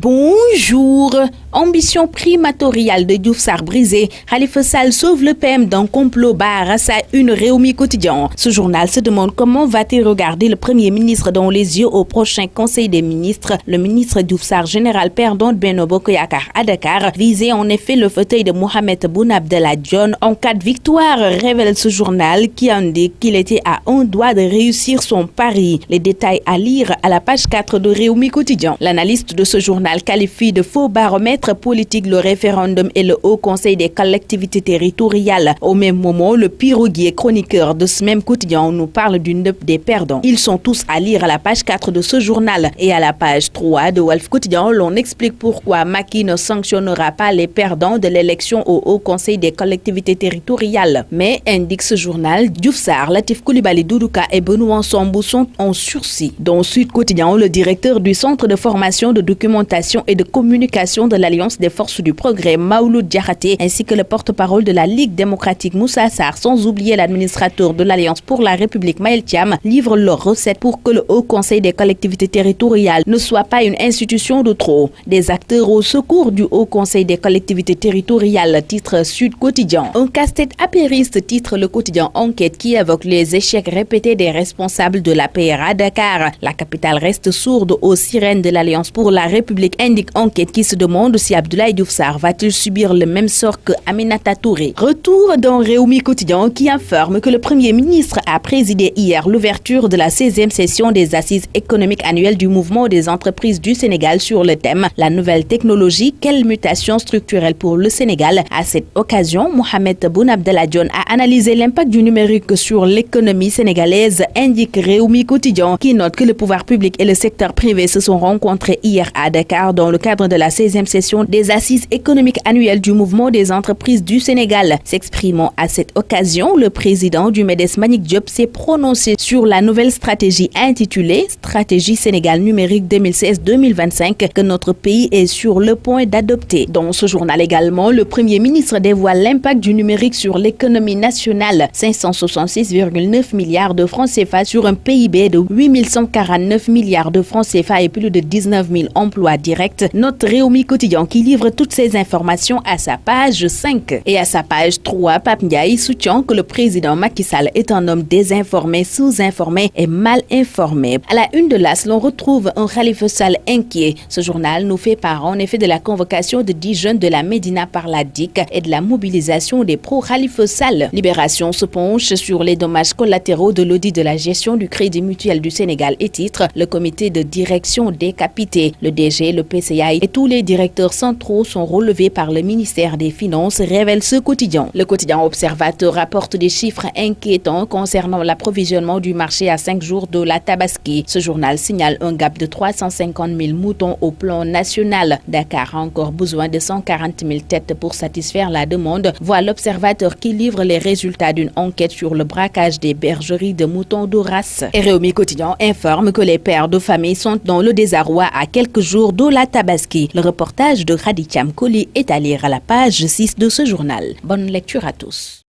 Bonjour. Ambition primatoriale de Diouf Sarr brisée. Khalifa Sall sauve le PM d'un complot Barassa, une Rewmi Quotidien. Ce journal se demande comment va-t-il regarder le Premier ministre dans les yeux au prochain Conseil des ministres. Le ministre Diouf Sarr, général perdant de Benno Bokk Yakaar à Dakar, visait en effet le fauteuil de Mohamed Boun Abdallah Dionne en cas de victoire, révèle ce journal qui indique qu'il était à un doigt de réussir son pari. Les détails à lire à la page 4 de Rewmi Quotidien. L'analyste de ce journal qualifie de faux baromètre politique le référendum et le Haut Conseil des collectivités territoriales. Au même moment, le piroguier chroniqueur de ce même quotidien nous parle d'une note des perdants. Ils sont tous à lire à la page 4 de ce journal. Et à la page 3 de Walf Quotidien, l'on explique pourquoi Macky ne sanctionnera pas les perdants de l'élection au Haut Conseil des collectivités territoriales. Mais, indique ce journal, Diouf Sarr, Latif Coulibaly, Doudou Ka et Benoît Sambou sont en sursis. Dans Sud Quotidien, le directeur du Centre de formation de documentation et de communication de l'Alliance des forces du progrès, Maouloud Diakhaté, ainsi que le porte-parole de la Ligue démocratique Moussa Sarr, sans oublier l'administrateur de l'Alliance pour la République Maël Thiam, livrent leurs recettes pour que le Haut Conseil des collectivités territoriales ne soit pas une institution de trop. Des acteurs au secours du Haut Conseil des collectivités territoriales, titre Sud Quotidien. Un casse-tête apériste, titre le quotidien Enquête, qui évoque les échecs répétés des responsables de la PR à Dakar. La capitale reste sourde aux sirènes de l'Alliance pour la République, indique Enquête, qui se demande si Abdoulaye Diouf Sarr va-t-il subir le même sort que Aminata Touré. Retour dans Rewmi Quotidien qui informe que le Premier ministre a présidé hier l'ouverture de la 16e session des assises économiques annuelles du mouvement des entreprises du Sénégal sur le thème « La nouvelle technologie, quelle mutation structurelle pour le Sénégal ?» À cette occasion, Mohamed Boun Abdallah Dionne a analysé l'impact du numérique sur l'économie sénégalaise, indique Rewmi Quotidien, qui note que le pouvoir public et le secteur privé se sont rencontrés hier à Dakar dans le cadre de la 16e session des assises économiques annuelles du mouvement des entreprises du Sénégal. S'exprimant à cette occasion, le président du MEDES Mbagnick Diop s'est prononcé sur la nouvelle stratégie intitulée Stratégie Sénégal numérique 2016-2025 que notre pays est sur le point d'adopter. Dans ce journal également, le Premier ministre dévoile l'impact du numérique sur l'économie nationale. 566,9 milliards de francs CFA sur un PIB de 8149 milliards de francs CFA et plus de 19 000 emplois directs. Note Rewmi Quotidien qui livre toutes ces informations à sa page 5. Et à sa page 3, Pape Ndiaye soutient que le président Macky Sall est un homme désinformé, sous-informé et mal informé. À la une de l'As, l'on retrouve un Khalifa Sall inquiet. Ce journal nous fait part en effet de la convocation de 10 jeunes de la Médina par la DIC et de la mobilisation des pro-Khalifa Sall. Libération se penche sur les dommages collatéraux de l'audit de la gestion du Crédit Mutuel du Sénégal et titre le comité de direction décapité. Le DG, le PCA et tous les directeurs centraux sont relevés par le ministère des Finances, révèle ce quotidien. Le quotidien Observateur rapporte des chiffres inquiétants concernant l'approvisionnement du marché à 5 jours de la Tabaski. Ce journal signale un gap de 350 000 moutons au plan national. Dakar a encore besoin de 140 000 têtes pour satisfaire la demande. Voilà l'Observateur qui livre les résultats d'une enquête sur le braquage des bergeries de moutons de race. Et Rewmi Quotidien informe que les pères de famille sont dans le désarroi à quelques jours de la Tabaski. Le reportage de Khady Thiam Koli est à lire à la page 6 de ce journal. Bonne lecture à tous.